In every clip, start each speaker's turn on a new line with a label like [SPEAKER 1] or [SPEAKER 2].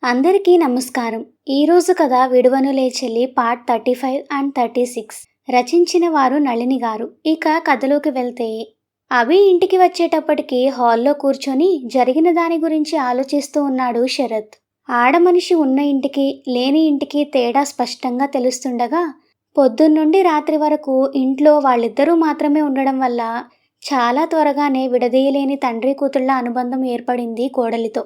[SPEAKER 1] అందరికీ నమస్కారం. ఈరోజు కథ 'విడువనులే చెల్లి' పార్ట్ 35 అండ్ 36. రచించిన వారు నళిని గారు. ఇక కథలోకి వెళ్తే, అభి ఇంటికి వచ్చేటప్పటికి హాల్లో కూర్చొని జరిగిన దాని గురించి ఆలోచిస్తూ ఉన్నాడు శరత్. ఆడమనిషి ఉన్న ఇంటికి లేని ఇంటికి తేడా స్పష్టంగా తెలుస్తుండగా, పొద్దున్నుండి రాత్రి వరకు ఇంట్లో వాళ్ళిద్దరూ మాత్రమే ఉండడం వల్ల చాలా త్వరగానే విడదీయలేని తండ్రి కూతుళ్ల అనుబంధం ఏర్పడింది కోడలితో.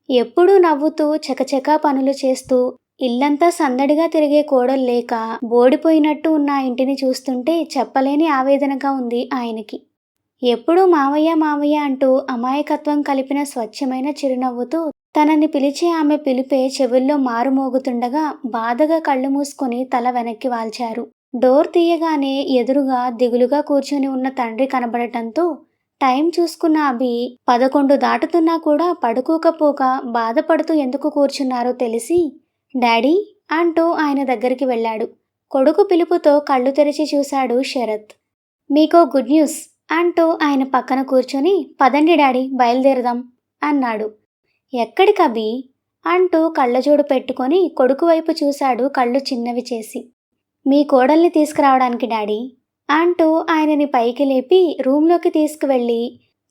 [SPEAKER 1] ఎప్పుడూ నవ్వుతూ చకచకా పనులు చేస్తూ ఇల్లంతా సందడిగా తిరిగే కోడలు లేక బోడిపోయినట్టు ఉన్న ఆ ఇంటిని చూస్తుంటే చెప్పలేని ఆవేదనగా ఉంది ఆయనకి. ఎప్పుడూ మావయ్య మావయ్య అంటూ అమాయకత్వం కలిపిన స్వచ్ఛమైన చిరునవ్వుతో తనని పిలిచే ఆమె పిలిపే చెవుల్లో మారుమోగుతుండగా బాధగా కళ్ళు మూసుకొని తల వెనక్కి వాల్చారు. డోర్ తీయగానే ఎదురుగా దిగులుగా కూర్చొని ఉన్న తండ్రి కనబడటంతో టైం చూసుకున్న అభి 11 దాటుతున్నా కూడా పడుకోకపోగా బాధపడుతూ ఎందుకు కూర్చున్నారో తెలిసి, డాడీ అంటూ ఆయన దగ్గరికి వెళ్ళాడు. కొడుకు పిలుపుతో కళ్ళు తెరిచి చూశాడు శరత్. మీకో గుడ్ న్యూస్ అంటూ ఆయన పక్కన కూర్చొని, పదండి డాడీ బయలుదేరదాం అన్నాడు. ఎక్కడికభి అంటూ కళ్ళజోడు పెట్టుకొని కొడుకు వైపు చూశాడు కళ్ళు చిన్నవి చేసి. మీ కోడల్ని తీసుకురావడానికి డాడీ అంటూ ఆయనని పైకి లేపి రూంలోకి తీసుకువెళ్ళి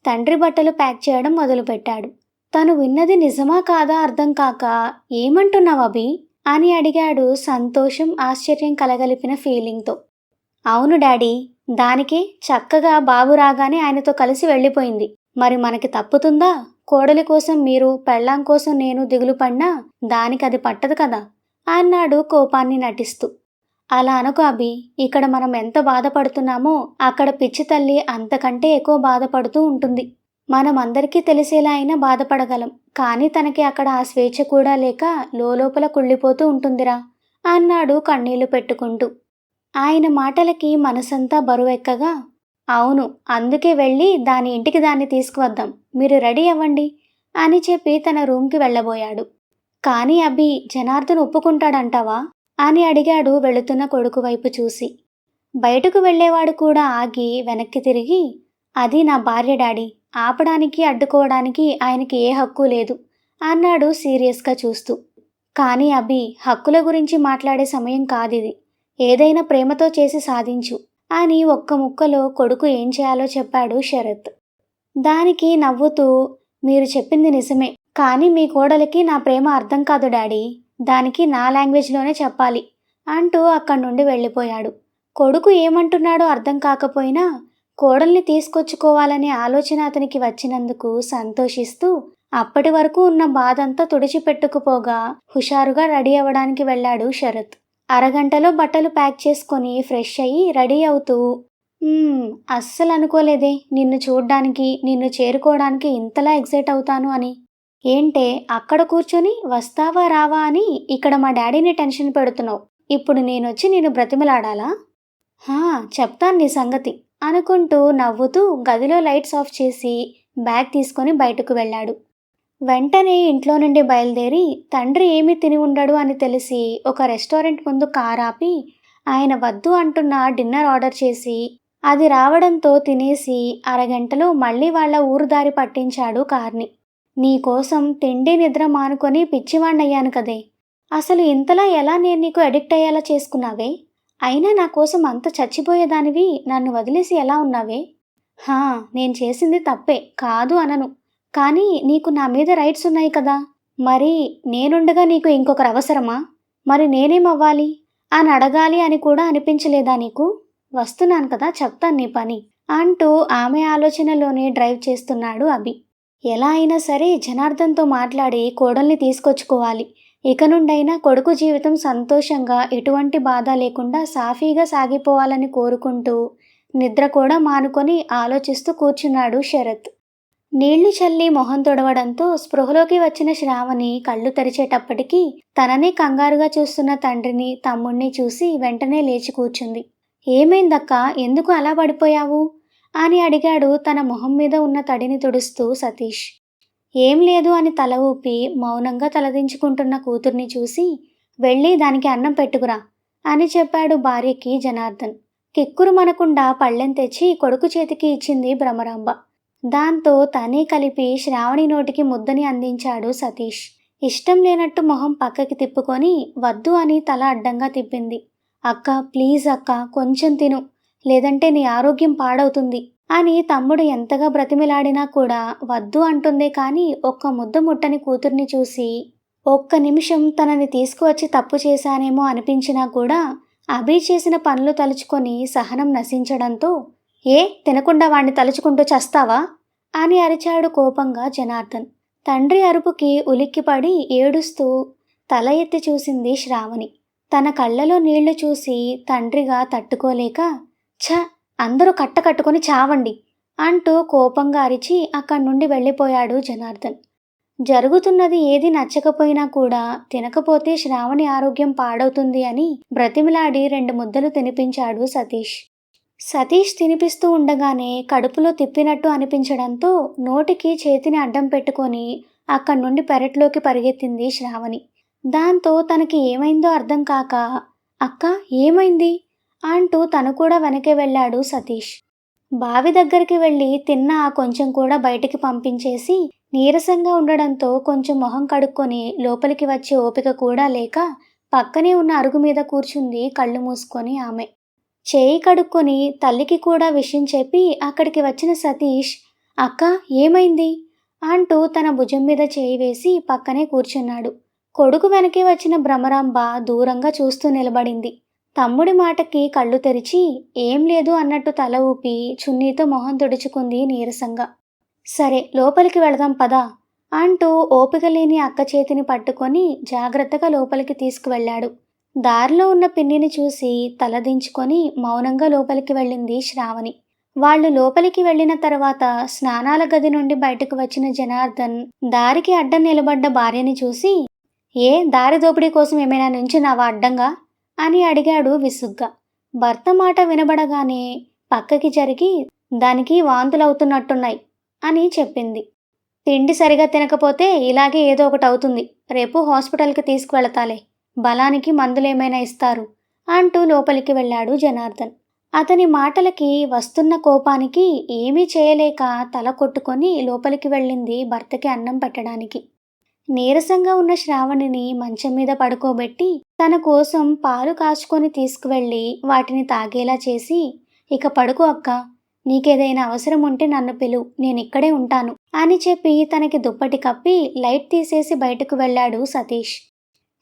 [SPEAKER 1] తండ్రి బట్టలు ప్యాక్ చేయడం మొదలుపెట్టాడు. తను విన్నది నిజమా కాదా అర్థం కాక, ఏమంటున్నావు అభి అని అడిగాడు సంతోషం ఆశ్చర్యం కలగలిపిన ఫీలింగ్తో. అవును డాడీ, దానికే చక్కగా బాబు రాగానే ఆయనతో కలిసి వెళ్ళిపోయింది. మరి మనకి తప్పుతుందా? కోడలి కోసం మీరు, పెళ్ళాం కోసం నేను దిగులు పడినా దానికది పట్టదు కదా అన్నాడు కోపాన్ని నటిస్తూ. అలా అనుకో అభి, ఇక్కడ మనం ఎంత బాధపడుతున్నామో అక్కడ పిచ్చి తల్లి అంతకంటే ఎక్కువ బాధపడుతూ ఉంటుంది. మనం అందరికీ తెలిసేలా అయినా బాధపడగలం, కానీ తనకి అక్కడ ఆ స్వేచ్ఛ కూడా లేక లోపల కుళ్ళిపోతూ ఉంటుందిరా అన్నాడు కన్నీళ్లు పెట్టుకుంటూ. ఆయన మాటలకి మనసంతా బరువెక్కగా, అవును అందుకే వెళ్ళి దాని ఇంటికి దాన్ని తీసుకువద్దాం, మీరు రెడీ అవ్వండి అని చెప్పి తన రూమ్కి వెళ్ళబోయాడు. కానీ అభి, జనార్దన్ ఒప్పుకుంటాడంటావా అని అడిగాడు వెళుతున్న కొడుకు వైపు చూసి. బయటకు వెళ్ళేవాడు కూడా ఆగి వెనక్కి తిరిగి, అది నా భార్య డాడీ, ఆపడానికి అడ్డుకోవడానికి ఆయనకి ఏ హక్కు లేదు అన్నాడు సీరియస్గా చూస్తూ. కానీ అభి, హక్కుల గురించి మాట్లాడే సమయం కాదిది, ఏదైనా ప్రేమతో చేసి సాధించు అని ఒక్క ముక్కలో కొడుకు ఏం చేయాలో చెప్పాడు శరత్. దానికి నవ్వుతూ, మీరు చెప్పింది నిజమే, కానీ మీ కోడలికి నా ప్రేమ అర్థం కాదు డాడీ, దానికి నా లాంగ్వేజ్లోనే చెప్పాలి అంటూ అక్కడి నుండి వెళ్ళిపోయాడు. కొడుకు ఏమంటున్నాడో అర్థం కాకపోయినా కోడల్ని తీసుకొచ్చుకోవాలనే ఆలోచన అతనికి వచ్చినందుకు సంతోషిస్తూ అప్పటి వరకు ఉన్న బాధంతా తుడిచిపెట్టుకుపోగా హుషారుగా రెడీ అవ్వడానికి వెళ్ళాడు శరత్. అరగంటలో బట్టలు ప్యాక్ చేసుకొని ఫ్రెష్ అయ్యి రెడీ అవుతూ, అస్సలు అనుకోలేదే నిన్ను చూడ్డానికి, నిన్ను చేరుకోవడానికి ఇంతలా ఎగ్జైట్ అవుతాను అని. ఏంటే అక్కడ కూర్చొని వస్తావా రావా అని ఇక్కడ మా డాడీని టెన్షన్ పెడుతున్నావు. ఇప్పుడు నేనొచ్చి నేను బ్రతిమలాడాలా? చెప్తాను నీ సంగతి అనుకుంటూ నవ్వుతూ గదిలో లైట్స్ ఆఫ్ చేసి బ్యాగ్ తీసుకొని బయటకు వెళ్ళాడు. వెంటనే ఇంట్లో నుండి బయలుదేరి తండ్రి ఏమీ తిని ఉండడు అని తెలిసి ఒక రెస్టారెంట్ ముందు కార్ ఆపి ఆయన వద్దు అంటున్న డిన్నర్ ఆర్డర్ చేసి అది రావడంతో తినేసి అరగంటలో మళ్ళీ వాళ్ళ ఊరు దారి పట్టించాడు కార్ని. నీకోసం తిండి నిద్ర మానుకొని పిచ్చివాణ్ణయ్యాను కదే, అసలు ఇంతలా ఎలా నేను నీకు అడిక్ట్ అయ్యేలా చేసుకున్నావే? అయినా నా కోసం అంత చచ్చిపోయేదానివి నన్ను వదిలేసి ఎలా ఉన్నావే? నేను చేసింది తప్పే కాదు అనను, కానీ నీకు నా మీద రైట్స్ ఉన్నాయి కదా, మరి నేనుండగా నీకు ఇంకొకరు అవసరమా? మరి నేనేమవ్వాలి అని అడగాలి అని కూడా అనిపించలేదా నీకు? వస్తున్నాను కదా, చెప్తాను నీ పని అంటూ ఆమె ఆలోచనలోనే డ్రైవ్ చేస్తున్నాడు అభి. ఎలా అయినా సరే జనార్దన్తో మాట్లాడి కోడల్ని తీసుకొచ్చుకోవాలి. ఇక నుండైనా కొడుకు జీవితం సంతోషంగా ఎటువంటి బాధ లేకుండా సాఫీగా సాగిపోవాలని కోరుకుంటూ నిద్ర కూడా మానుకొని ఆలోచిస్తూ కూర్చున్నాడు శరత్. నీళ్లు చల్లి మొహం తొడవడంతో స్పృహలోకి వచ్చిన శ్రావణి కళ్ళు తెరిచేటప్పటికీ తననే కంగారుగా చూస్తున్న తండ్రిని తమ్ముణ్ణి చూసి వెంటనే లేచి కూర్చుంది. ఏమైందక్కా, ఎందుకు అలా పడిపోయావు అని అడిగాడు తన మొహం మీద ఉన్న తడిని తుడుస్తూ సతీష్. ఏం లేదు అని తల ఊపి మౌనంగా తలదించుకుంటున్న కూతుర్ని చూసి, వెళ్ళి దానికి అన్నం పెట్టుకురా అని చెప్పాడు భార్యకి జనార్దన్. కిక్కురు మనకుండా పళ్ళెం తెచ్చి కొడుకు చేతికి ఇచ్చింది భ్రమరాంబ. దాంతో తనే కలిపి శ్రావణి నోటికి ముద్దని అందించాడు సతీష్. ఇష్టం లేనట్టు మొహం పక్కకి తిప్పుకొని వద్దు అని తల అడ్డంగా తిప్పింది. అక్క ప్లీజ్ అక్క కొంచెం తిను, లేదంటే నీ ఆరోగ్యం పాడవుతుంది అని తమ్ముడు ఎంతగా బ్రతిమిలాడినా కూడా వద్దు అంటుందే కానీ ఒక్క ముద్ద ముట్టని కూతుర్ని చూసి ఒక్క నిమిషం తనని తీసుకువచ్చి తప్పు చేశానేమో అనిపించినా కూడా అభి చేసిన పనులు తలుచుకొని సహనం నశించడంతో ఏ తినకుండా వాణ్ణి తలుచుకుంటూ చస్తావా అని అరిచాడు కోపంగా జనార్దన్. తండ్రి అరుపుకి ఉలిక్కిపడి ఏడుస్తూ తల ఎత్తి చూసింది శ్రావణి. తన కళ్ళలో నీళ్లు చూసి తండ్రిగా తట్టుకోలేక ఛ అందరూ కట్టకట్టుకొని చావండి అంటూ కోపంగా అరిచి అక్కడి నుండి వెళ్ళిపోయాడు జనార్దన్. జరుగుతున్నది ఏది నచ్చకపోయినా కూడా తినకపోతే శ్రావణి ఆరోగ్యం పాడవుతుంది అని బ్రతిమిలాడి 2 ముద్దలు తినిపించాడు సతీష్. సతీష్ తినిపిస్తూ ఉండగానే కడుపులో తిప్పినట్టు అనిపించడంతో నోటికి చేతిని అడ్డం పెట్టుకొని అక్కడి నుండి పెరట్లోకి పరిగెత్తింది శ్రావణి. దాంతో తనకి ఏమైందో అర్థం కాక అక్క ఏమైంది అంటూ తను కూడా వెనకే వెళ్ళాడు సతీష్. బావి దగ్గరికి వెళ్ళి తిన్న ఆ కొంచెం కూడా బయటికి పంపించేసి నీరసంగా ఉండడంతో కొంచెం మొహం కడుక్కొని లోపలికి వచ్చే ఓపిక కూడా లేక పక్కనే ఉన్న అరుగు మీద కూర్చుంది కళ్ళు మూసుకొని ఆమె. చేయి కడుక్కొని తల్లికి కూడా విషయం చెప్పి అక్కడికి వచ్చిన సతీష్ అక్క ఏమైంది అంటూ తన భుజం మీద చేయి వేసి పక్కనే కూర్చున్నాడు. కొడుకు వెనకే వచ్చిన భ్రమరాంబ దూరంగా చూస్తూ నిలబడింది. తమ్ముడి మాటకి కళ్ళు తెరిచి ఏం లేదు అన్నట్టు తల ఊపి చున్నీతో మొహం తుడుచుకుంది నీరసంగా. సరే లోపలికి వెళదాం పదా అంటూ ఓపిక లేని అక్క చేతిని పట్టుకొని జాగ్రత్తగా లోపలికి తీసుకువెళ్ళాడు. దారిలో ఉన్న పిన్నిని చూసి తలదించుకొని మౌనంగా లోపలికి వెళ్ళింది శ్రావణి. వాళ్ళు లోపలికి వెళ్ళిన తర్వాత స్నానాల గది నుండి బయటకు వచ్చిన జనార్దన్ దారికి అడ్డం నిలబడ్డ భార్యని చూసి ఏ దారి దోపిడీ కోసం ఏమైనా నుంచున్నావా అడ్డంగా అని అడిగాడు విసుగ్గా. భర్త మాట వినబడగానే పక్కకి జరిగి దానికి వాంతులవుతున్నట్టున్నాయి అని చెప్పింది. తిండి సరిగా తినకపోతే ఇలాగే ఏదో ఒకటి అవుతుంది, రేపు హాస్పిటల్కి తీసుకువెళతాలే, బలానికి మందులేమైనా ఇస్తారు అంటూ లోపలికి వెళ్ళాడు జనార్దన్. అతని మాటలకి వస్తున్న కోపానికి ఏమీ చేయలేక తల కొట్టుకొని లోపలికి వెళ్ళింది భర్తకి అన్నం పెట్టడానికి. నీరసంగా ఉన్న శ్రావణిని మంచం మీద పడుకోబెట్టి తన కోసం పాలు కాచుకొని తీసుకువెళ్ళి వాటిని తాగేలా చేసి ఇక పడుకో అక్క, నీకేదైనా అవసరం ఉంటే నన్ను పిలు, నేనిక్కడే ఉంటాను అని చెప్పి తనకి దుప్పటి కప్పి లైట్ తీసేసి బయటకు వెళ్ళాడు సతీష్.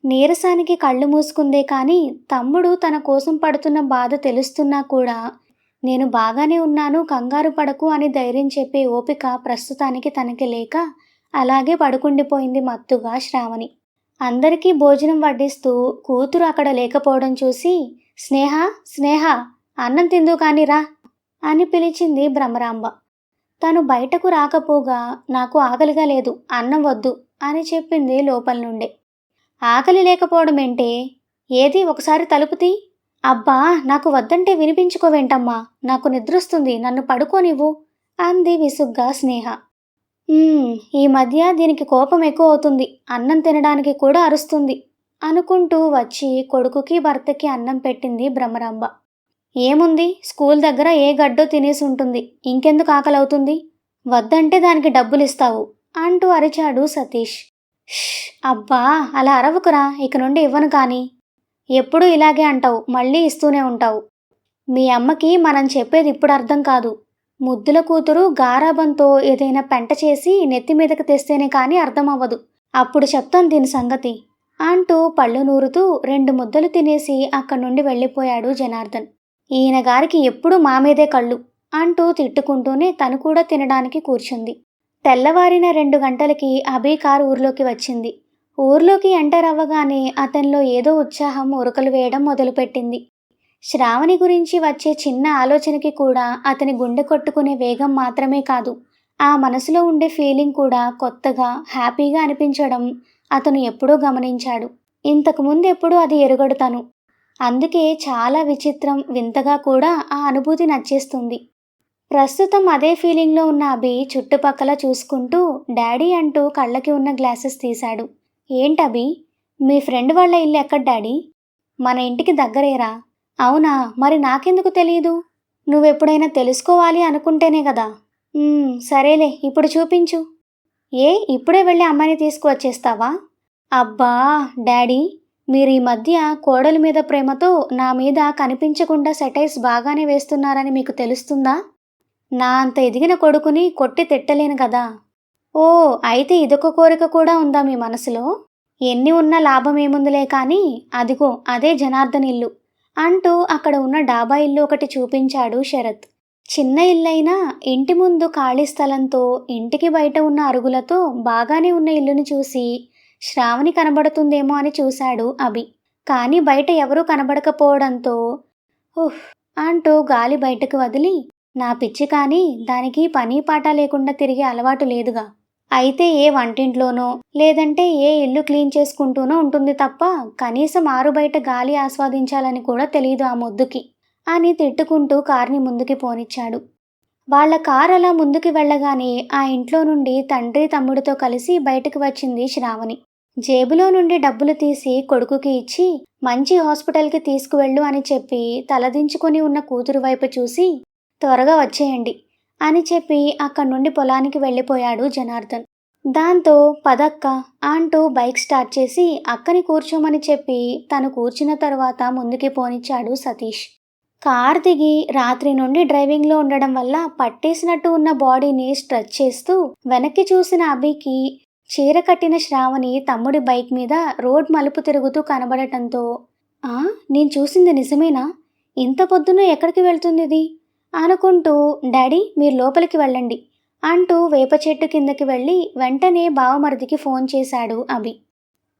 [SPEAKER 1] నీరసానికి కళ్ళు మూసుకుందే కానీ తమ్ముడు తన కోసం పడుతున్న బాధ తెలుస్తున్నా కూడా నేను బాగానే ఉన్నాను కంగారు పడకు అని ధైర్యం చెప్పే ఓపిక ప్రస్తుతానికి తనకి లేక అలాగే పడుకుండిపోయింది మత్తుగా శ్రావణి. అందరికీ భోజనం వడ్డిస్తూ కూతురు అక్కడ లేకపోవడం చూసి స్నేహ స్నేహ అన్నం తిందు కానీ రా అని పిలిచింది భ్రమరాంబ. తను బయటకు రాకపోగా నాకు ఆకలిగా లేదు, అన్నం వద్దు అని చెప్పింది లోపల నుండే. ఆకలి లేకపోవడం ఏంటే, ఏది ఒకసారి తలుపు తీ. అబ్బా నాకు వద్దంటే వినిపించుకోవేంటమ్మా, నాకు నిద్రొస్తుంది, నన్ను పడుకోనివ్వు అంది విసుగ్గా స్నేహ. ఈ మధ్య దీనికి కోపం ఎక్కువ అవుతుంది, అన్నం తినడానికి కూడా అరుస్తుంది అనుకుంటూ వచ్చి కొడుకుకి భర్తకి అన్నం పెట్టింది భ్రమరాంబ. ఏముంది, స్కూల్ దగ్గర ఏ గడ్డో తినేసి ఉంటుంది, ఇంకెందుకు ఆకలి అవుతుంది, వద్దంటే దానికి డబ్బులిస్తావు అంటూ అరిచాడు సతీష్. అబ్బా అలా అరవకురా, ఇక నుండి ఇవ్వను కానీ. ఎప్పుడూ ఇలాగే అంటావు, మళ్ళీ ఇస్తూనే ఉంటావు. మీ అమ్మకి మనం చెప్పేది ఇప్పుడు అర్థం కాదు. ముద్దుల కూతురు గారాబంతో ఏదైనా పెంట చేసి నెత్తి మీదకి తెస్తేనే కానీ అర్థం అవ్వదు, అప్పుడు చెప్తాను దీని సంగతి అంటూ పళ్ళు నూరుతూ 2 ముద్దలు తినేసి అక్కడి నుండి వెళ్ళిపోయాడు జనార్దన్. ఈయన గారికి ఎప్పుడూ మా మీదే కళ్ళు అంటూ తిట్టుకుంటూనే తను కూడా తినడానికి కూర్చుంది. తెల్లవారిన 2 గంటలకి అభి కారు ఊర్లోకి వచ్చింది. ఊర్లోకి ఎంటర్ అవ్వగానే అతనిలో ఏదో ఉత్సాహం ఉరకలు వేయడం మొదలుపెట్టింది. శ్రావణి గురించి వచ్చే చిన్న ఆలోచనకి కూడా అతని గుండె కొట్టుకునే వేగం మాత్రమే కాదు, ఆ మనసులో ఉండే ఫీలింగ్ కూడా కొత్తగా హ్యాపీగా అనిపించడం అతను ఎప్పుడూ గమనించాడు. ఇంతకుముందు ఎప్పుడూ అది ఎరుగడు తను. అందుకే చాలా విచిత్రం వింతగా కూడా ఆ అనుభూతి నచ్చేస్తుంది. ప్రస్తుతం అదే ఫీలింగ్లో ఉన్న అభి చుట్టుపక్కల చూసుకుంటూ డాడీ అంటూ కళ్ళకి ఉన్న గ్లాసెస్ తీశాడు. ఏంటభి, మీ ఫ్రెండ్ వాళ్ళ ఇల్లు ఎక్కడ డాడీ? మన ఇంటికి దగ్గరేరా. అవునా, మరి నాకెందుకు తెలీదు? నువ్వెప్పుడైనా తెలుసుకోవాలి అనుకుంటేనే కదా. సరేలే, ఇప్పుడు చూపించు. ఏ ఇప్పుడే వెళ్ళి అమ్మాయిని తీసుకువచ్చేస్తావా? అబ్బా! డాడీ, మీరీ మధ్య కోడలి మీద ప్రేమతో నా మీద కనిపించకుండా సెటైర్స్ బాగానే వేస్తున్నారని మీకు తెలుస్తుందా? నా అంత ఎదిగిన కొడుకుని కొట్టి తిట్టలేను గదా! ఓహ్! అయితే ఇదొక కోరిక కూడా ఉందా మీ మనసులో? ఎన్ని ఉన్నా లాభమేముందిలే కానీ, అదిగో అదే జనార్దన్ ఇల్లు అంటూ అక్కడ ఉన్న డాబా ఇల్లు ఒకటి చూపించాడు శరత్. చిన్న ఇల్లైనా ఇంటి ముందు ఖాళీ స్థలంతో, ఇంటికి బయట ఉన్న అరుగులతో బాగానే ఉన్న ఇల్లుని చూసి శ్రావణి కనబడుతుందేమో అని చూశాడు అభి. కానీ బయట ఎవరూ కనబడకపోవడంతో ఉఫ్! అంటూ గాలి బయటకు వదిలి, నా పిచ్చి కానీ దానికి పని పాట లేకుండా తిరిగే అలవాటు లేదుగా. అయితే ఏ వంటింట్లోనో లేదంటే ఏ ఇల్లు క్లీన్ చేసుకుంటూనో ఉంటుంది తప్ప కనీసం ఆరు బయట గాలి ఆస్వాదించాలని కూడా తెలీదు ఆ మొద్దుకి అని తిట్టుకుంటూ కార్ని ముందుకి పోనిచ్చాడు. వాళ్ళ కార్ అలా ముందుకి వెళ్ళగానే ఆ ఇంట్లో నుండి తండ్రి తమ్ముడితో కలిసి బయటకు వచ్చింది శ్రావణి. జేబులో నుండి డబ్బులు తీసి కొడుకుకి ఇచ్చి మంచి హాస్పిటల్కి తీసుకువెళ్ళు అని చెప్పి తలదించుకొని ఉన్న కూతురు వైపు చూసి త్వరగా వచ్చేయండి అని చెప్పి అక్కడి నుండి పొలానికి వెళ్ళిపోయాడు జనార్దన్. దాంతో పదక్క అంటూ బైక్ స్టార్ట్ చేసి అక్కని కూర్చోమని చెప్పి తను కూర్చున్న తర్వాత ముందుకి పోనిచ్చాడు సతీష్. కార్ దిగి రాత్రి నుండి డ్రైవింగ్లో ఉండడం వల్ల పట్టేసినట్టు ఉన్న బాడీని స్ట్రెచ్ చేస్తూ వెనక్కి చూసిన అభికి చీర కట్టిన శ్రావణి తమ్ముడి బైక్ మీద రోడ్ మలుపు తిరుగుతూ కనబడటంతో, ఆ, నేను చూసింది నిజమేనా? ఇంత పొద్దున ఎక్కడికి వెళ్తుంది అనుకుంటూ, డాడీ మీరు లోపలికి వెళ్ళండి అంటూ వేప చెట్టు కిందకి వెళ్ళి వెంటనే బావమరిదికి ఫోన్ చేశాడు అభి.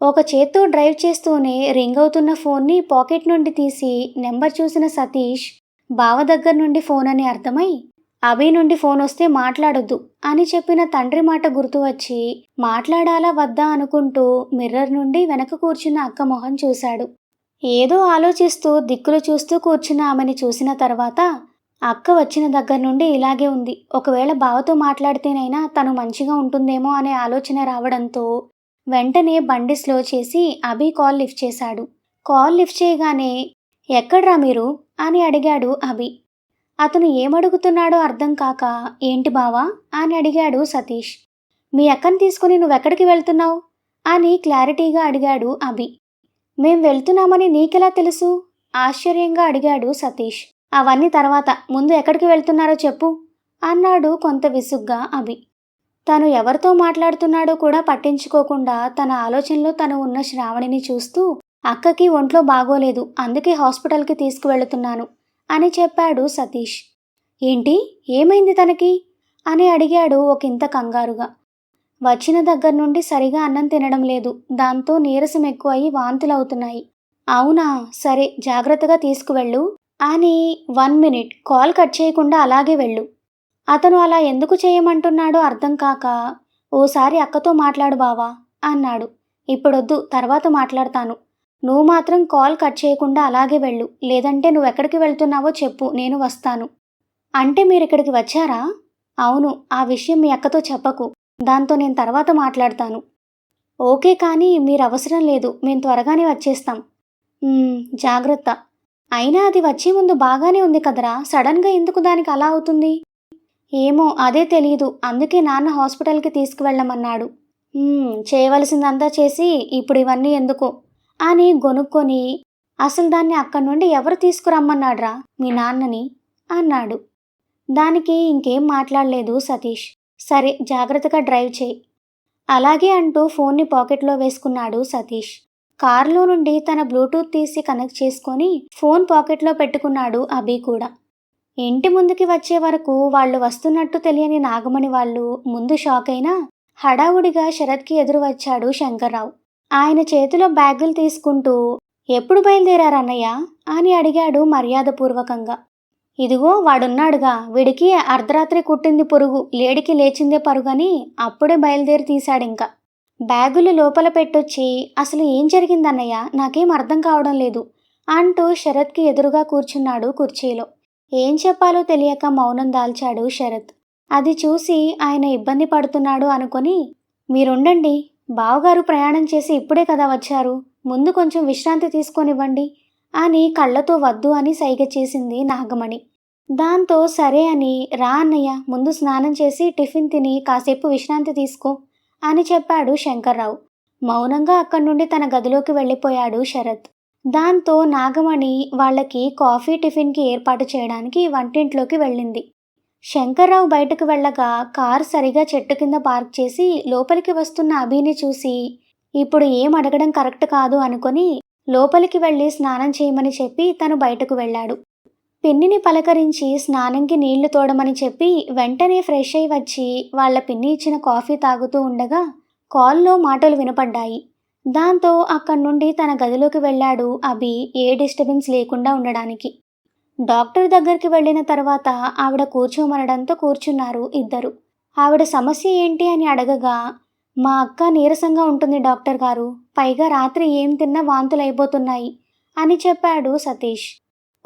[SPEAKER 1] ఒక చేత్తో డ్రైవ్ చేస్తూనే రింగ్ అవుతున్న ఫోన్ని పాకెట్ నుండి తీసి నెంబర్ చూసిన సతీష్ బావ దగ్గర నుండి ఫోన్ అని అర్థమై, అభి నుండి ఫోన్ వస్తే మాట్లాడొద్దు అని చెప్పిన తండ్రి మాట గుర్తు వచ్చి మాట్లాడాలా వద్దా అనుకుంటూ మిర్రర్ నుండి వెనక కూర్చున్న అక్క మొహం చూశాడు. ఏదో ఆలోచిస్తూ దిక్కులు చూస్తూ కూర్చున్న ఆమెని చూసిన తర్వాత, అక్క వచ్చిన దగ్గర నుండి ఇలాగే ఉంది, ఒకవేళ బావతో మాట్లాడితేనైనా తను మంచిగా ఉంటుందేమో అనే ఆలోచన రావడంతో వెంటనే బండి స్లో చేసి అభి కాల్ లిఫ్ట్ చేశాడు. కాల్ లిఫ్ట్ చేయగానే, ఎక్కడ్రా మీరు అని అడిగాడు అభి. అతను ఏమడుగుతున్నాడో అర్థం కాక, ఏంటి బావా అని అడిగాడు సతీష్. మీ అక్కని తీసుకుని నువ్వెక్కడికి వెళ్తున్నావు అని క్లారిటీగా అడిగాడు అభి. మేం వెళ్తున్నామని నీకెలా తెలుసు ఆశ్చర్యంగా అడిగాడు సతీష్. అవన్నీ తర్వాత, ముందు ఎక్కడికి వెళ్తున్నారో చెప్పు అన్నాడు కొంత విసుగ్గా అభి. తను ఎవరితో మాట్లాడుతున్నాడో కూడా పట్టించుకోకుండా తన ఆలోచనలో తను ఉన్న శ్రావణిని చూస్తూ, అక్కకి ఒంట్లో బాగోలేదు, అందుకే హాస్పిటల్కి తీసుకువెళుతున్నాను అని చెప్పాడు సతీష్. ఏంటి, ఏమైంది తనకి అని అడిగాడు ఒకంత కంగారుగా. వచ్చిన దగ్గర నుండి సరిగా అన్నం తినడం లేదు, దాంతో నీరసం ఎక్కువయి వాంతులవుతున్నాయి. అవునా, సరే జాగ్రత్తగా తీసుకువెళ్ళు అని 1 మినిట్ కాల్ కట్ చేయకుండా అలాగే వెళ్ళు. అతను అలా ఎందుకు చేయమంటున్నాడో అర్థం కాక, ఓసారి అక్కతో మాట్లాడు బావా అన్నాడు. ఇప్పుడొద్దు, తర్వాత మాట్లాడతాను. నువ్వు మాత్రం కాల్ కట్ చేయకుండా అలాగే వెళ్ళు, లేదంటే నువ్వెక్కడికి వెళ్తున్నావో చెప్పు, నేను వస్తాను. అంటే మీరిక్కడికి వచ్చారా? అవును, ఆ విషయం మీ అక్కతో చెప్పకు, దాంతో నేను తర్వాత మాట్లాడతాను. ఓకే, కానీ మీరవసరం లేదు, మేం త్వరగానే వచ్చేస్తాం. జాగ్రత్త. అయినా అది వచ్చే ముందు బాగానే ఉంది కదరా, సడన్గా ఎందుకు దానికి అలా అవుతుంది? ఏమో, అదే తెలీదు, అందుకే నాన్న హాస్పిటల్కి తీసుకువెళ్ళమన్నాడు. చేయవలసిందంతా చేసి ఇప్పుడు ఇవన్నీ ఎందుకు అని గొనుక్కొని, అసలు దాన్ని అక్కడి నుండి ఎవరు తీసుకురమ్మన్నాడ్రా, మీ నాన్నని అన్నాడు. దానికి ఇంకేం మాట్లాడలేదు సతీష్. సరే జాగ్రత్తగా డ్రైవ్ చేయి. అలాగే అంటూ ఫోన్ని పాకెట్లో వేసుకున్నాడు సతీష్. కారులో నుండి తన బ్లూటూత్ తీసి కనెక్ట్ చేసుకొని ఫోన్ పాకెట్లో పెట్టుకున్నాడు అభి కూడా. ఇంటి ముందుకి వచ్చే వరకు వాళ్ళు వస్తున్నట్టు తెలియని నాగమణి వాళ్ళు ముందు షాక్ అయినా హడావుడిగా శరత్కి ఎదురు వచ్చాడు శంకర్రావు. ఆయన చేతిలో బ్యాగులు తీసుకుంటూ, ఎప్పుడు బయలుదేరారన్నయ్య అని అడిగాడు మర్యాదపూర్వకంగా. ఇదిగో వాడున్నాడుగా, వీడికి అర్ధరాత్రి కుట్టింది పురుగు, లేడికి లేచిందే పరుగని అప్పుడే బయలుదేరి తీశాడింకా. బ్యాగులు లోపల పెట్టొచ్చి, అసలు ఏం జరిగిందన్నయ్య, నాకేం అర్థం కావడం లేదు అంటూ శరత్కి ఎదురుగా కూర్చున్నాడు కుర్చీలో. ఏం చెప్పాలో తెలియక మౌనం దాల్చాడు శరత్. అది చూసి ఆయన ఇబ్బంది పడుతున్నాడు అనుకొని, మీరుండండి, బావగారు ప్రయాణం చేసి ఇప్పుడే కదా వచ్చారు, ముందు కొంచెం విశ్రాంతి తీసుకొనివ్వండి అని కళ్ళతో వద్దు అని సైగ చేసింది నాగమణి. దాంతో సరే అని, రా అన్నయ్య, ముందు స్నానం చేసి టిఫిన్ తిని కాసేపు విశ్రాంతి తీసుకో అని చెప్పాడు శంకర్రావు. మౌనంగా అక్కడి నుండి తన గదిలోకి వెళ్ళిపోయాడు శరత్. దాంతో నాగమణి వాళ్ళకి కాఫీ టిఫిన్‌కి ఏర్పాటు చేయడానికి వంటింట్లోకి వెళ్ళింది. శంకర్రావు బయటకు వెళ్ళగా కారు సరిగా చెట్టు కింద పార్క్ చేసి లోపలికి వస్తున్న అభిని చూసి, ఇప్పుడు ఏం అడగడం కరెక్ట్ కాదు అనుకొని లోపలికి వెళ్ళి స్నానం చేయమని చెప్పి తను బయటకు వెళ్ళాడు. పిన్నిని పలకరించి స్నానంకి నీళ్లు తోడమని చెప్పి వెంటనే ఫ్రెష్ అయి వచ్చి వాళ్ళ పిన్ని ఇచ్చిన కాఫీ తాగుతూ ఉండగా కాల్లో మాటలు వినపడ్డాయి. దాంతో అక్కడి నుండి తన గదిలోకి వెళ్ళాడు అభి, ఏ డిస్టర్బెన్స్ లేకుండా ఉండడానికి. డాక్టర్ దగ్గరికి వెళ్ళిన తర్వాత ఆవిడ కూర్చోమనడంతో కూర్చున్నారు ఇద్దరు. ఆవిడ సమస్య ఏంటి అని అడగగా, మా అక్క నీరసంగా ఉంటుంది డాక్టర్ గారు, పైగా రాత్రి ఏం తిన్నా వాంతులైపోతున్నాయి అని చెప్పాడు సతీష్.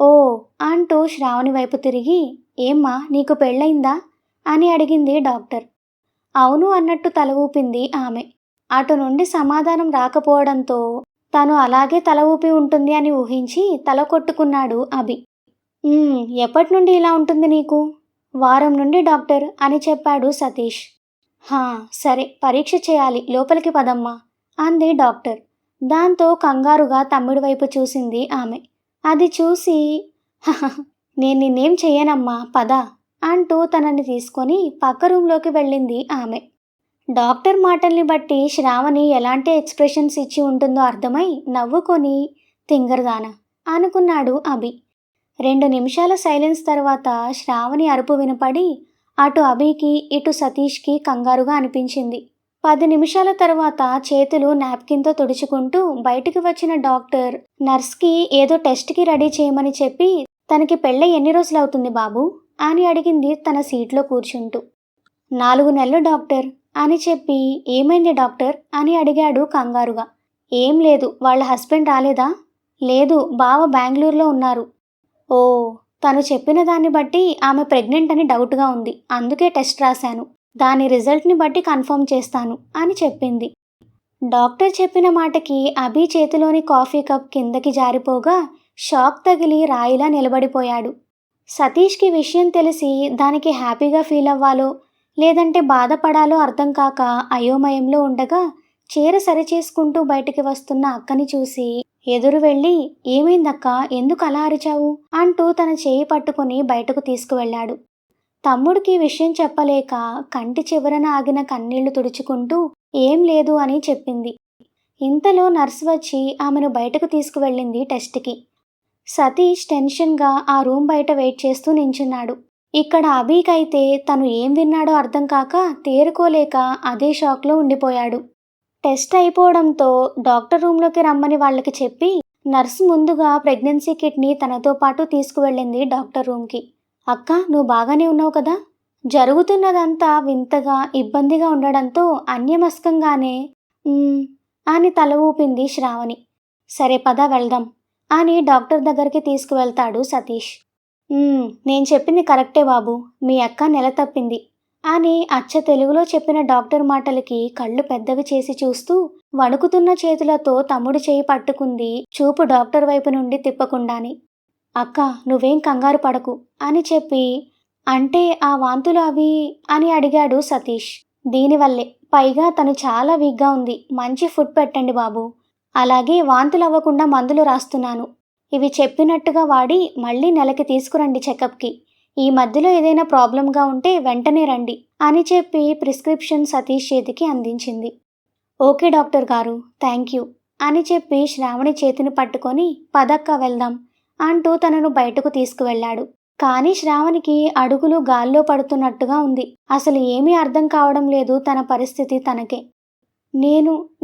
[SPEAKER 1] ఓ అంటూ శ్రావణి వైపు తిరిగి, ఏమ్మా నీకు పెళ్ళయిందా అని అడిగింది డాక్టర్. అవును అన్నట్టు తల ఊపింది ఆమె. అటు నుండి సమాధానం రాకపోవడంతో తను అలాగే తల ఊపి ఉంటుంది అని ఊహించి తల కొట్టుకున్నాడు అభి. ఎప్పటి నుండి ఇలా ఉంటుంది నీకు? వారం నుండి డాక్టర్ అని చెప్పాడు సతీష్. హా సరే, పరీక్ష చేయాలి, లోపలికి పదమ్మా అంది డాక్టర్. దాంతో కంగారుగా తమ్ముడి వైపు చూసింది ఆమె. అది చూసి, నేను నిన్నేం చెయ్యనమ్మా పద అంటూ తనని తీసుకొని పక్క రూంలోకి వెళ్ళింది ఆమె. డాక్టర్ మాటల్ని బట్టి శ్రావణి ఎలాంటి ఎక్స్ప్రెషన్స్ ఇచ్చి ఉంటుందో అర్థమై నవ్వుకొని, తింగరదానా అనుకున్నాడు అభి. 2 నిమిషాల సైలెన్స్ తర్వాత శ్రావణి అరుపు వినపడి అటు అభికి ఇటు సతీష్కి కంగారుగా అనిపించింది. 10 నిమిషాల తర్వాత చేతులు నాప్కిన్తో తుడుచుకుంటూ బయటికి వచ్చిన డాక్టర్ నర్స్కి ఏదో టెస్ట్కి రెడీ చేయమని చెప్పి, తనకి పెళ్ళై ఎన్ని రోజులవుతుంది బాబు అని అడిగింది తన సీట్లో కూర్చుంటూ. 4 నెలలు డాక్టర్ అని చెప్పి, ఏమైంది డాక్టర్ అని అడిగాడు కంగారుగా. ఏం లేదు, వాళ్ళ హస్బెండ్ రాలేదా? లేదు, బావ బెంగళూరులో ఉన్నారు. ఓ, తను చెప్పిన దాన్ని బట్టి ఆమె ప్రెగ్నెంట్ అని డౌట్గా ఉంది, అందుకే టెస్ట్ రాశాను, దాని రిజల్ట్ని బట్టి కన్ఫర్మ్ చేస్తాను అని చెప్పింది. డాక్టర్ చెప్పిన మాటకి అభి చేతిలోని కాఫీ కప్ కిందకి జారిపోగా షాక్ తగిలి రాయిలా నిలబడిపోయాడు. సతీష్కి విషయం తెలిసి దానికి హ్యాపీగా ఫీల్ అవ్వాలో లేదంటే బాధపడాలో అర్థం కాక అయోమయంలో ఉండగా చీర సరిచేసుకుంటూ బయటికి వస్తున్న అక్కని చూసి ఎదురు వెళ్ళి, ఏమైందక్క, ఎందుకు అలా అరిచావు అంటూ తన చేయి పట్టుకుని బయటకు తీసుకువెళ్ళాడు. తమ్ముడికి విషయం చెప్పలేక కంటి చివరన ఆగిన కన్నీళ్లు తుడుచుకుంటూ ఏం లేదు అని చెప్పింది. ఇంతలో నర్స్ వచ్చి ఆమెను బయటకు తీసుకువెళ్ళింది టెస్ట్కి. సతీష్ టెన్షన్గా ఆ రూమ్ బయట వెయిట్ చేస్తూ నించున్నాడు. ఇక్కడ అభికైతే తను ఏం విన్నాడో అర్థం కాక తేరుకోలేక అదే షాక్లో ఉండిపోయాడు. టెస్ట్ అయిపోవడంతో డాక్టర్ రూమ్లోకి రమ్మని వాళ్ళకి చెప్పి నర్స్ ముందుగా ప్రెగ్నెన్సీ కిట్ని తనతో పాటు తీసుకువెళ్ళింది డాక్టర్ రూమ్కి. అక్క, నువ్వు బాగానే ఉన్నావు కదా? జరుగుతున్నదంతా వింతగా ఇబ్బందిగా ఉండడంతో అన్యమస్కంగానే అని తల ఊపింది శ్రావణి. సరే పద వెళ్దాం అని డాక్టర్ దగ్గరికి తీసుకువెళ్తాడు సతీష్. నేను చెప్పింది కరెక్టే బాబు, మీ అక్క నెల తప్పింది అని అచ్చ తెలుగులో చెప్పిన డాక్టర్ మాటలకి కళ్ళు పెద్దవి చేసి చూస్తూ వణుకుతున్న చేతులతో తమ్ముడు చేయి పట్టుకుంది, చూపు డాక్టర్ వైపు నుండి తిప్పకుండానే. అక్క, నువ్వేం కంగారు పడకు అని చెప్పి, అంటే ఆ వాంతులు అవి అని అడిగాడు సతీష్. దీనివల్లే, పైగా తను చాలా వీక్గా ఉంది, మంచి ఫుడ్ పెట్టండి బాబు, అలాగే వాంతులు అవ్వకుండా మందులు రాస్తున్నాను, ఇవి చెప్పినట్టుగా వాడి మళ్ళీ నెలకి తీసుకురండి చెకప్కి, ఈ మధ్యలో ఏదైనా ప్రాబ్లంగా ఉంటే వెంటనే రండి అని చెప్పి ప్రిస్క్రిప్షన్ సతీష్ చేతికి అందించింది. ఓకే డాక్టర్ గారు, థ్యాంక్ యూ అని చెప్పి శ్రావణి చేతిని పట్టుకొని పదక్క వెళ్దాం అంటూ తనను బయటకు తీసుకువెళ్ళాడు. కానీ శ్రావణికి అడుగులు గాల్లో పడుతున్నట్టుగా ఉంది. అసలు ఏమీ అర్థం కావడం లేదు తన పరిస్థితి తనకే.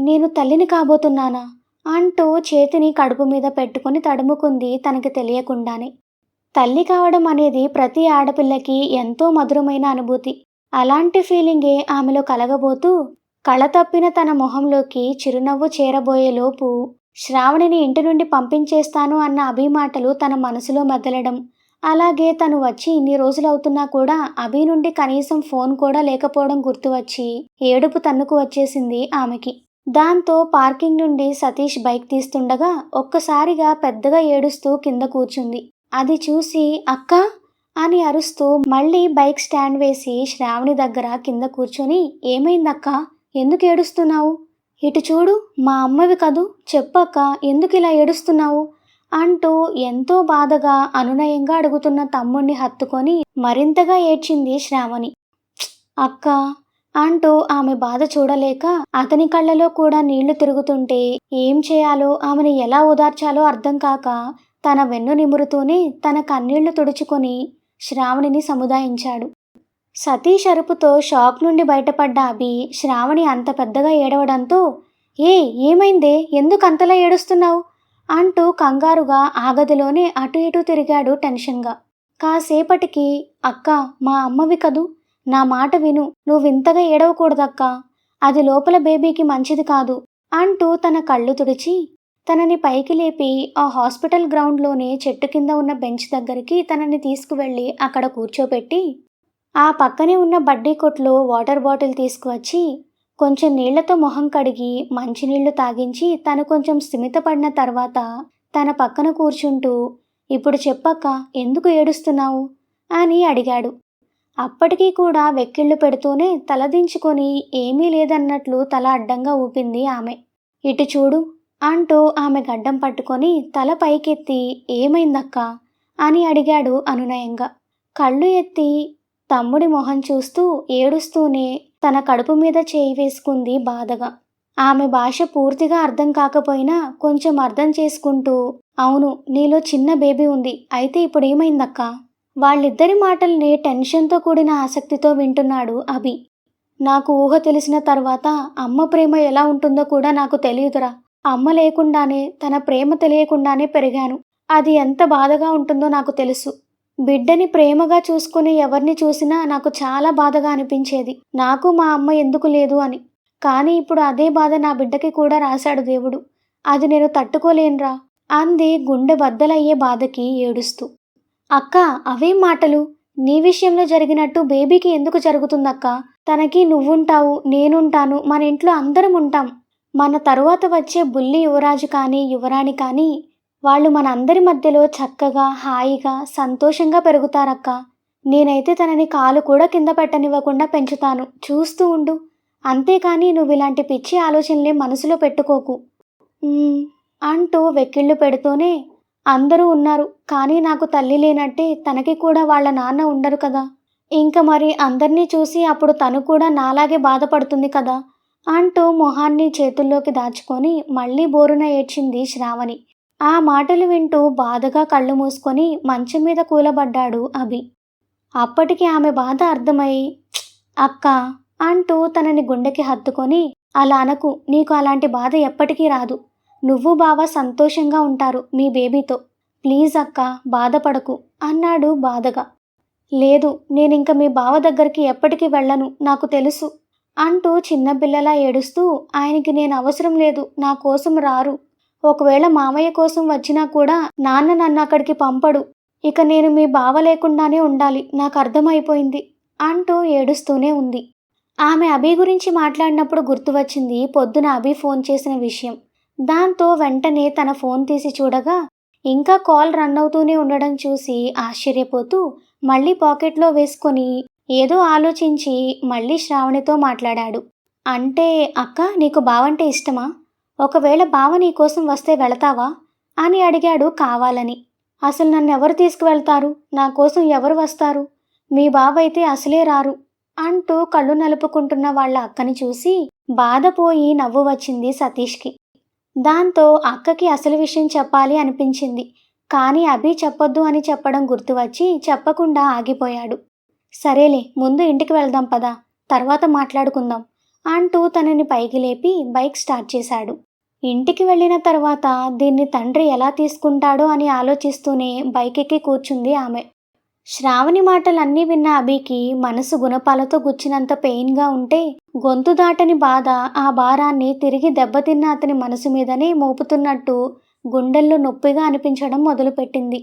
[SPEAKER 1] నేను తల్లిని కాబోతున్నానా అంటూ చేతిని కడుపు మీద పెట్టుకుని తడుముకుంది తనకి తెలియకుండానే. తల్లి కావడం అనేది ప్రతి ఆడపిల్లకి ఎంతో మధురమైన అనుభూతి. అలాంటి ఫీలింగే ఆమెలో కలగబోతూ కళ తప్పిన తన మొహంలోకి చిరునవ్వు చేరబోయేలోపు శ్రావణిని ఇంటి నుండి పంపించేస్తాను అన్న అభిమాటలు తన మనసులో మెదలడం, అలాగే తను వచ్చి ఇన్ని రోజులవుతున్నా కూడా అభి నుండి కనీసం ఫోన్ కూడా లేకపోవడం గుర్తువచ్చి ఏడుపు తన్నుకు వచ్చేసింది ఆమెకి. దాంతో పార్కింగ్ నుండి సతీష్ బైక్ తీస్తుండగా ఒక్కసారిగా పెద్దగా ఏడుస్తూ కింద కూర్చుంది. అది చూసి అక్క అని అరుస్తూ మళ్ళీ బైక్ స్టాండ్ వేసి శ్రావణి దగ్గర కింద కూర్చొని, ఏమైందక్క, ఎందుకు ఏడుస్తున్నావు ఇటు చూడు, మా అమ్మవి కదూ, చెప్పక్క, ఎందుకు ఇలా ఏడుస్తున్నావు అంటూ ఎంతో బాధగా అనునయంగా అడుగుతున్న తమ్ముణ్ణి హత్తుకొని మరింతగా ఏడ్చింది శ్రావణి. అక్క అంటూ ఆమె బాధ చూడలేక అతని కళ్ళలో కూడా నీళ్లు తిరుగుతుంటే ఏం చేయాలో, ఆమెను ఎలా ఓదార్చాలో అర్థం కాక తన వెన్ను నిమురుతూనే తన కన్నీళ్లు తుడుచుకొని శ్రావణిని సముదాయించాడు. సతీష్ అరుపుతో షాక్ నుండి బయటపడ్డ అభి శ్రావణి అంత పెద్దగా ఏడవడంతో, ఏ ఏమైందే, ఎందుకు అంతలా ఏడుస్తున్నావు అంటూ కంగారుగా ఆ గదిలోనే అటు ఇటు తిరిగాడు టెన్షన్గా. కాసేపటికి, అక్క, మా అమ్మవి కదూ, నా మాట విను, నువ్వింతగా ఏడవకూడదక్కా, అది లోపల బేబీకి మంచిది కాదు అంటూ తన కళ్ళు తుడిచి తనని పైకి లేపి ఆ హాస్పిటల్ గ్రౌండ్లోనే చెట్టు కింద ఉన్న బెంచ్ దగ్గరికి తనని తీసుకువెళ్ళి అక్కడ కూర్చోపెట్టి ఆ పక్కనే ఉన్న బడ్డీ కొట్లో వాటర్ బాటిల్ తీసుకువచ్చి కొంచెం నీళ్లతో మొహం కడిగి మంచినీళ్లు తాగించి తను కొంచెం స్థిమితపడిన తర్వాత తన పక్కన కూర్చుంటూ, ఇప్పుడు చెప్పక్క, ఎందుకు ఏడుస్తున్నావు అని అడిగాడు. అప్పటికీ కూడా వెక్కిళ్ళు పెడుతూనే తలదించుకొని ఏమీ లేదన్నట్లు తల అడ్డంగా ఊపింది ఆమె. ఇటు చూడు అంటూ ఆమె గడ్డం పట్టుకొని తల పైకెత్తి, ఏమైందక్కా అని అడిగాడు అనునయంగా. కళ్ళు ఎత్తి తమ్ముడి మొహం చూస్తూ ఏడుస్తూనే తన కడుపు మీద చేయి వేసుకుంది బాధగా. ఆమె భాష పూర్తిగా అర్థం కాకపోయినా కొంచెం అర్థం చేసుకుంటూ, అవును, నీలో చిన్న బేబీ ఉంది, అయితే ఇప్పుడు ఏమైందక్కా? వాళ్ళిద్దరి మాటల్ని టెన్షన్తో కూడిన ఆసక్తితో వింటున్నాడు అభి. నాకు ఊహ తెలిసిన తర్వాత అమ్మ ప్రేమ ఎలా ఉంటుందో కూడా నాకు తెలియదురా. అమ్మ లేకుండానే, తన ప్రేమ తెలియకుండానే పెరిగాను. అది ఎంత బాధగా ఉంటుందో నాకు తెలుసు. బిడ్డని ప్రేమగా చూసుకుని ఎవరిని చూసినా నాకు చాలా బాధగా అనిపించేది, నాకు మా అమ్మ ఎందుకు లేదు అని. కానీ ఇప్పుడు అదే బాధ నా బిడ్డకి కూడా రాశాడు దేవుడు. అది నేను తట్టుకోలేనురా అంది గుండె బద్దలయ్యే బాధకి ఏడుస్తూ. అక్క, అవేం మాటలు? నీ విషయంలో జరిగినట్టు బేబీకి ఎందుకు జరుగుతుందక్క? తనకి నువ్వుంటావు, నేనుంటాను, మన ఇంట్లో అందరం ఉంటాం. మన తరువాత వచ్చే బుల్లి యువరాజు కానీ యువరాణి కానీ వాళ్ళు మన అందరి మధ్యలో చక్కగా, హాయిగా, సంతోషంగా పెరుగుతారక్క. నేనైతే తనని కాలు కూడా కింద పెట్టనివ్వకుండా పెంచుతాను, చూస్తూ ఉండు. అంతేకాని నువ్వు ఇలాంటి పిచ్చి ఆలోచనలే మనసులో పెట్టుకోకు అంటూ వెక్కిళ్ళు పెడుతూనే, అందరూ ఉన్నారు, కానీ నాకు తల్లి లేనట్టే తనకి కూడా వాళ్ళ నాన్న ఉండరు కదా. ఇంక మరి అందరినీ చూసి అప్పుడు తను కూడా నాలాగే బాధపడుతుంది కదా అంటూ మొహాన్ని చేతుల్లోకి దాచుకొని మళ్ళీ బోరున ఏడ్చింది శ్రావణి. ఆ మాటలు వింటూ బాధగా కళ్ళు మూసుకొని మంచం మీద కూలబడ్డాడు అభి. అప్పటికి ఆమె బాధ అర్థమై, అక్క అంటూ తనని గుండెకి హత్తుకొని, అలా అనకు, నీకు అలాంటి బాధ ఎప్పటికీ రాదు. నువ్వు బావ సంతోషంగా ఉంటారు మీ బేబీతో. ప్లీజ్ అక్క, బాధపడకు అన్నాడు బాధగా. లేదు, నేనింక మీ బావ దగ్గరికి ఎప్పటికీ వెళ్ళను, నాకు తెలుసు అంటూ చిన్నపిల్లలా ఏడుస్తూ, ఆయనకి నేను అవసరం లేదు, నా కోసం రారు. ఒకవేళ మామయ్య కోసం వచ్చినా కూడా నాన్న నన్ను అక్కడికి పంపడు. ఇక నేను మీ బావ లేకుండానే ఉండాలి, నాకు అర్థమైపోయింది అంటూ ఏడుస్తూనే ఉంది. ఆమె అభి గురించి మాట్లాడినప్పుడు గుర్తు వచ్చింది పొద్దున అభి ఫోన్ చేసిన విషయం. దాంతో వెంటనే తన ఫోన్ తీసి చూడగా ఇంకా కాల్ రన్ అవుతూనే ఉండడం చూసి ఆశ్చర్యపోతూ మళ్ళీ పాకెట్లో వేసుకొని ఏదో ఆలోచించి మళ్ళీ శ్రావణితో మాట్లాడాడు. అంటే అక్క, నీకు బావంటే ఇష్టమా? ఒకవేళ బావ నీ కోసం వస్తే వెళతావా అని అడిగాడు కావాలని. అసలు నన్నెవరు తీసుకువెళ్తారు? నా కోసం ఎవరు వస్తారు? మీ బావ అయితే అసలే రారు అంటూ కళ్ళు నలుపుకుంటున్న వాళ్ళ అక్కని చూసి బాధపోయి నవ్వు వచ్చింది సతీష్కి. దాంతో అక్కకి అసలు విషయం చెప్పాలి అనిపించింది. కానీ అభి చెప్పొద్దు అని చెప్పడం గుర్తువచ్చి చెప్పకుండా ఆగిపోయాడు. సరేలే, ముందు ఇంటికి వెళ్దాం పదా, తర్వాత మాట్లాడుకుందాం అంటూ తనని పైకి లేపి బైక్ స్టార్ట్ చేశాడు. ఇంటికి వెళ్ళిన తర్వాత దీన్ని తండ్రి ఎలా తీసుకుంటాడో అని ఆలోచిస్తూనే బైక్ ఎక్కి కూర్చుంది ఆమె. శ్రావణి మాటలన్నీ విన్న అభికి మనసు గుణపాలతో గుచ్చినంత పెయిన్గా ఉంటే గొంతు దాటని బాధ ఆ భారాన్ని తిరిగి దెబ్బతిన్న అతని మనసు మీదనే మోపుతున్నట్టు గుండెల్లో నొప్పిగా అనిపించడం మొదలుపెట్టింది.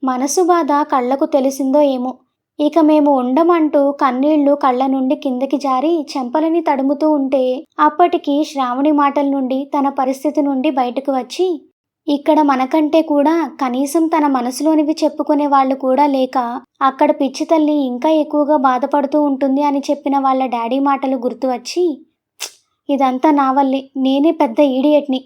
[SPEAKER 1] మనసు బాధ కళ్లకు తెలిసిందో ఏమో. ఇక మేము ఉండమంటూ కన్నీళ్లు కళ్ళ నుండి కిందకి జారి చెంపలని తడుముతూ ఉంటే అప్పటికి శ్రావణి మాటల నుండి, తన పరిస్థితి నుండి బయటకు వచ్చి, ఇక్కడ మనకంటే కూడా కనీసం తన మనసులోనివి చెప్పుకునే వాళ్ళు కూడా లేక అక్కడ పిచ్చి తల్లి ఇంకా ఎక్కువగా బాధపడుతూ ఉంటుంది అని చెప్పిన వాళ్ళ డాడీ మాటలు గుర్తు వచ్చి, ఇదంతా నా వల్లే. నేనే పెద్ద ఈడియట్‌ని.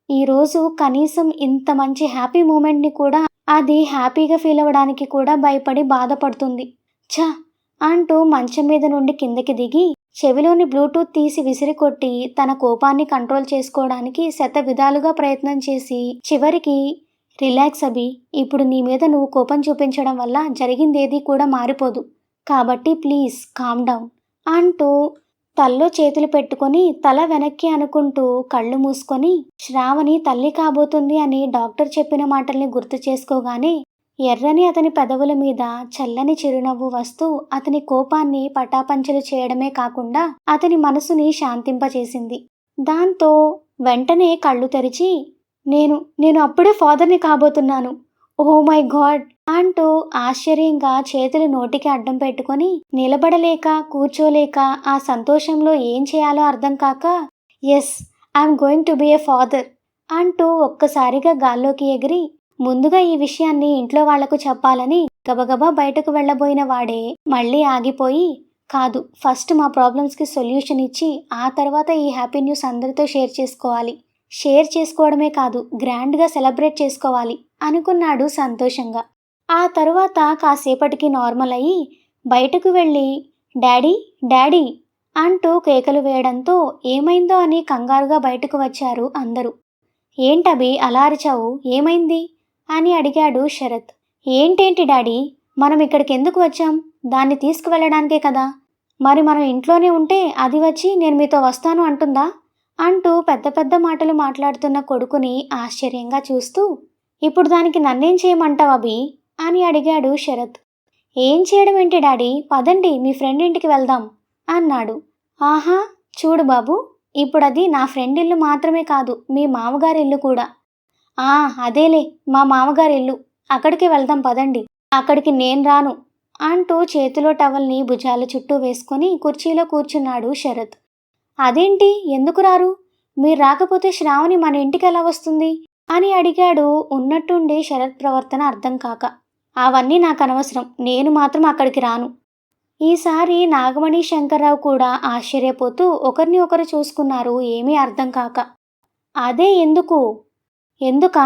[SPEAKER 1] ఈరోజు కనీసం ఇంత మంచి హ్యాపీ మూమెంట్‌ని కూడా అది హ్యాపీగా ఫీల్ అవ్వడానికి కూడా భయపడి బాధపడుతుంది. ఛ! అంటూ మంచం మీద నుండి కిందకి దిగి చెవిలోని బ్లూటూత్ తీసి విసిరికొట్టి తన కోపాన్ని కంట్రోల్ చేసుకోవడానికి శతవిధాలుగా ప్రయత్నం చేసి చివరికి రిలాక్స్ అభి. ఇప్పుడు నీ మీద నువ్వు కోపం చూపించడం వల్ల జరిగిందేదీ కూడా మారిపోదు. కాబట్టి ప్లీజ్ కామ్ డౌన్ అంటూ తల్లో చేతులు పెట్టుకొని తల వెనక్కి అనుకుంటూ కళ్ళు మూసుకొని శ్రావణి తల్లి కాబోతుంది అని డాక్టర్ చెప్పిన మాటల్ని గుర్తు చేసుకోగానే ఎర్రని అతని పెదవుల మీద చల్లని చిరునవ్వు వస్తూ అతని కోపాన్ని పటాపంచలు చేయడమే కాకుండా అతని మనసుని శాంతింపచేసింది. దాంతో వెంటనే కళ్ళు తెరిచి నేను అప్పుడే ఫాదర్ని కాబోతున్నాను. ఓ మై గాడ్ అంటూ ఆశ్చర్యంగా చేతులు నోటికి అడ్డం పెట్టుకొని నిలబడలేక కూర్చోలేక ఆ సంతోషంలో ఏం చేయాలో అర్థం కాక yes, I'm going to be a father అంటూ ఒక్కసారిగా గాల్లోకి ఎగిరి ముందుగా ఈ విషయాన్ని ఇంట్లో వాళ్లకు చెప్పాలని గబగబా బయటకు వెళ్ళబోయిన వాడే మళ్ళీ ఆగిపోయి కాదు, ఫస్ట్ మా ప్రాబ్లమ్స్కి సొల్యూషన్ ఇచ్చి ఆ తర్వాత ఈ హ్యాపీ న్యూస్ అందరితో షేర్ చేసుకోవాలి. షేర్ చేసుకోవడమే కాదు, గ్రాండ్గా సెలబ్రేట్ చేసుకోవాలి అనుకున్నాడు సంతోషంగా. ఆ తరువాత కాసేపటికి నార్మల్ అయ్యి బయటకు వెళ్ళి డాడీ డాడీ అంటూ కేకలు వేయడంతో ఏమైందో అని కంగారుగా బయటకు వచ్చారు అందరూ. ఏంటబి అలా అరిచావు, ఏమైంది అని అడిగాడు శరత్. ఏంటేంటి డాడీ, మనం ఇక్కడికి ఎందుకు వచ్చాం? దాన్ని తీసుకువెళ్ళడానికే కదా. మరి మనం ఇంట్లోనే ఉంటే అది వచ్చి నేను మీతో వస్తాను అంటుందా అంటూ పెద్ద పెద్ద మాటలు మాట్లాడుతున్న కొడుకుని ఆశ్చర్యంగా చూస్తూ ఇప్పుడు దానికి నన్నేం చేయమంటావు అభి అని అడిగాడు శరత్. ఏం చేయడం ఏంటి డాడీ, పదండి మీ ఫ్రెండ్ ఇంటికి వెళ్దాం అన్నాడు. ఆహా చూడు బాబు, ఇప్పుడు అది నా ఫ్రెండ్ ఇల్లు మాత్రమే కాదు, మీ మామగారి ఇల్లు కూడా. అదేలే మా మామగారి ఇల్లు, అక్కడికి వెళ్దాం పదండి. అక్కడికి నేను రాను అంటూ చేతిలో టవల్ని భుజాల చుట్టూ వేసుకొని కుర్చీలో కూర్చున్నాడు శరత్. అదేంటి, ఎందుకు రారు? మీరు రాకపోతే శ్రావణి మన ఇంటికి ఎలా వస్తుంది అని అడిగాడు ఉన్నట్టుండి శరత్ ప్రవర్తన అర్థం కాక. అవన్నీ నాకు అనవసరం, నేను మాత్రం అక్కడికి రాను. ఈసారి నాగమణి శంకర్రావు కూడా ఆశ్చర్యపోతూ ఒకరిని ఒకరు చూసుకున్నారు ఏమీ అర్థం కాక. అదే ఎందుకా?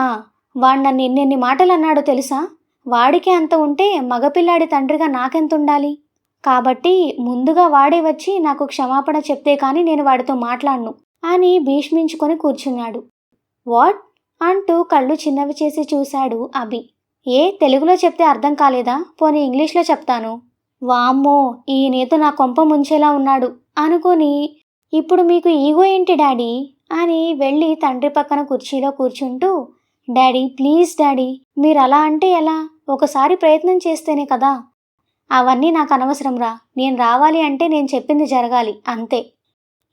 [SPEAKER 1] వాడు నన్ను ఎన్నెన్ని మాటలు అన్నాడో తెలుసా? వాడికి అంత ఉంటే మగపిల్లాడి తండ్రిగా నాకెంత ఉండాలి? కాబట్టి ముందుగా వాడే వచ్చి నాకు క్షమాపణ చెప్తే కానీ నేను వాడితో మాట్లాడను అని భీష్మించుకొని కూర్చున్నాడు. వాట్ అంటూ కళ్ళు చిన్నవి చేసి చూశాడు అభి. తెలుగులో చెప్తే అర్థం కాలేదా? పోనీ ఇంగ్లీష్లో చెప్తాను. వామ్మో, ఈయనేతో నా కొంప ముంచేలా ఉన్నాడు అనుకొని ఇప్పుడు మీకు ఈగో ఏంటి డాడీ అని వెళ్ళి తండ్రి పక్కన కుర్చీలో కూర్చుంటూ డాడీ ప్లీజ్ డాడీ, మీరు అలా అంటే ఎలా? ఒకసారి ప్రయత్నం చేస్తేనే కదా. అవన్నీ నాకు అనవసరంరా, నేను రావాలి అంటే నేను చెప్పింది జరగాలి అంతే.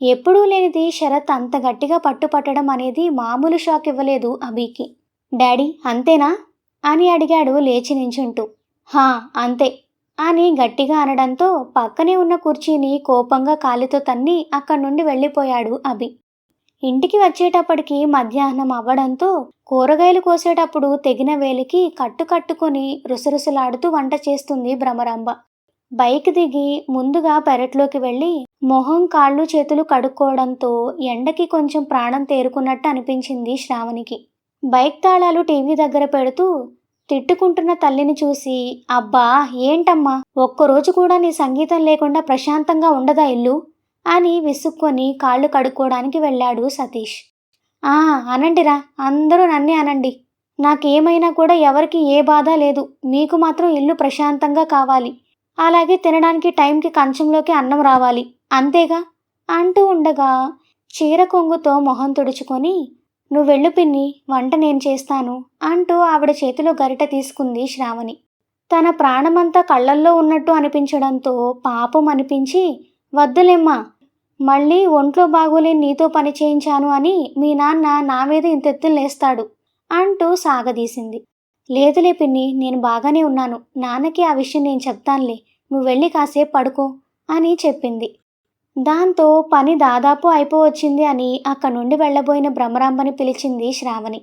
[SPEAKER 1] ఎప్పుడూ లేనిది శరత్ అంత గట్టిగా పట్టుపట్టడం అనేది మామూలు షాక్ ఇవ్వలేదు అభికి. డాడీ అంతేనా అని అడిగాడు లేచి నించుంటూ. అంతే అని గట్టిగా అనడంతో పక్కనే ఉన్న కుర్చీని కోపంగా కాలితో తన్ని అక్కడి నుండి వెళ్ళిపోయాడు అభి. ఇంటికి వచ్చేటప్పటికి మధ్యాహ్నం అవ్వడంతో కూరగాయలు కోసేటప్పుడు తెగిన వేలికి కట్టుకొని రుసరుసలాడుతూ వంట చేస్తుంది భ్రమరాంబ. బైక్ దిగి ముందుగా పెరట్లోకి వెళ్ళి మొహం కాళ్ళు చేతులు కడుక్కోవడంతో ఎండకి కొంచెం ప్రాణం తేరుకున్నట్టు అనిపించింది శ్రావణికి. బైక్ తాళాలు టీవీ దగ్గర పెడుతూ తిట్టుకుంటున్న తల్లిని చూసి అబ్బా ఏంటమ్మా, ఒక్కరోజు కూడా నీ సంగీతం లేకుండా ప్రశాంతంగా ఉండదా ఇల్లు అని విసుక్కొని కాళ్ళు కడుక్కోవడానికి వెళ్ళాడు సతీష్. అనండిరా, అందరూ నన్నే అనండి, నాకేమైనా కూడా ఎవరికి ఏ బాధ లేదు, మీకు మాత్రం ఇల్లు ప్రశాంతంగా కావాలి, అలాగే తినడానికి టైంకి కంచంలోకి అన్నం రావాలి అంతేగా అంటూ ఉండగా చీర కొంగుతో మొహం తుడుచుకొని నువ్వెళ్ళు పిన్ని, వంట నేను చేస్తాను అంటూ ఆవిడ చేతిలో గరిట తీసుకుంది శ్రావణి. తన ప్రాణమంతా కళ్ళల్లో ఉన్నట్టు అనిపించడంతో పాపం అనిపించి వద్దులేమ్మా, మళ్ళీ ఒంట్లో బాగోలేని నీతో పని చేయించాను అని మీ నాన్న నా మీద ఇంతెత్తులు లేస్తాడు అంటూ సాగదీసింది. లేదులే పిన్ని, నేను బాగానే ఉన్నాను, నాన్నకి ఆ విషయం నేను చెప్తానులే, నువ్వు వెళ్ళి కాసేపు పడుకో అని చెప్పింది. దాంతో పని దాదాపు అయిపోవచ్చింది అని అక్కడి నుండి వెళ్ళబోయిన భ్రమరాంబని పిలిచింది శ్రావణి.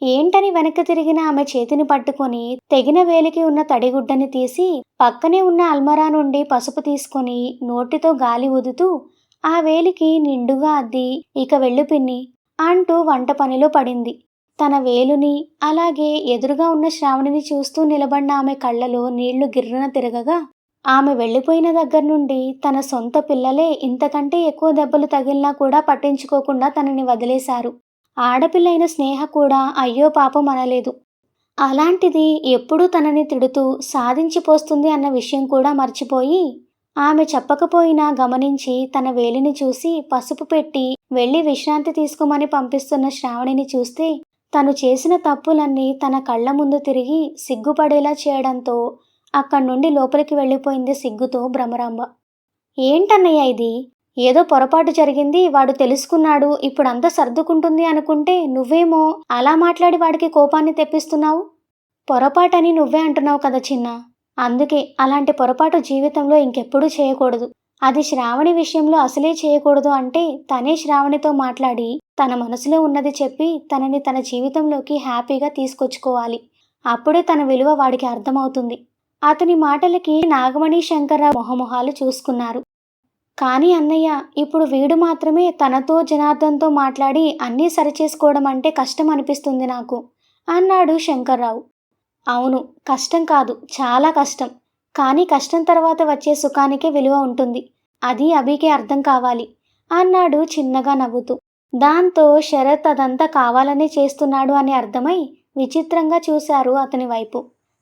[SPEAKER 1] ఏంటని వెనక్కి తిరిగిన ఆమె చేతిని పట్టుకొని తెగిన వేలికి ఉన్న తడిగుడ్డని తీసి పక్కనే ఉన్న అల్మరా నుండి పసుపు తీసుకొని నోటితో గాలి ఊదుతూ ఆ వేలికి నిండుగా అద్ది ఇక వెళ్ళు పిన్ని అంటూ వంట పనిలో పడింది. తన వేలుని అలాగే ఎదురుగా ఉన్న శ్రావణిని చూస్తూ నిలబడిన ఆమె కళ్ళలో నీళ్లు గిర్రున తిరగగా ఆమె వెళ్ళిపోయిన దగ్గర నుండి తన సొంత పిల్లలే ఇంతకంటే ఎక్కువ దెబ్బలు తగిలినా కూడా పట్టించుకోకుండా తనని వదిలేశారు. ఆడపిల్లైన స్నేహ కూడా అయ్యో పాపం అనలేదు. అలాంటిది ఎప్పుడూ తనని తిడుతూ సాధించిపోస్తుంది అన్న విషయం కూడా మర్చిపోయి ఆమె చెప్పకపోయినా గమనించి తన వేలిని చూసి పసుపు పెట్టి వెళ్ళి విశ్రాంతి తీసుకోమని పంపిస్తున్న శ్రావణిని చూస్తే తను చేసిన తప్పులన్నీ తన కళ్ళ ముందు తిరిగి సిగ్గుపడేలా చేయడంతో అక్కడి నుండి లోపలికి వెళ్ళిపోయింది సిగ్గుతో భ్రమరాంబ. ఏంటన్నయ్య ఇది? ఏదో పొరపాటు జరిగింది, వాడు తెలుసుకున్నాడు, ఇప్పుడంతా సర్దుకుంటుంది అనుకుంటే నువ్వేమో అలా మాట్లాడి వాడికి కోపాన్ని తెప్పిస్తున్నావు. పొరపాటని నువ్వే అంటున్నావు కదా చిన్న. అందుకే అలాంటి పొరపాటు జీవితంలో ఇంకెప్పుడూ చేయకూడదు. అది శ్రావణి విషయంలో అసలే చేయకూడదు అంటే తనే శ్రావణితో మాట్లాడి తన మనసులో ఉన్నది చెప్పి తనని తన జీవితంలోకి హ్యాపీగా తీసుకొచ్చుకోవాలి. అప్పుడే తన విలువ వాడికి అర్థమవుతుంది. అతని మాటలకి నాగమణి శంకర్రావు మొహమొహాలు చూసుకున్నారు. కానీ అన్నయ్య, ఇప్పుడు వీడు మాత్రమే తనతో జనార్దన్తో మాట్లాడి అన్నీ సరిచేసుకోవడం అంటే కష్టం అనిపిస్తుంది నాకు అన్నాడు శంకర్రావు. అవును, కష్టం కాదు, చాలా కష్టం. కానీ కష్టం తర్వాత వచ్చే సుఖానికే విలువ ఉంటుంది. అది అభికే అర్థం కావాలి అన్నాడు చిన్నగా నవ్వుతూ. దాంతో శరత్ అదంతా కావాలనే చేస్తున్నాడు అని అర్థమై విచిత్రంగా చూశారు అతని వైపు.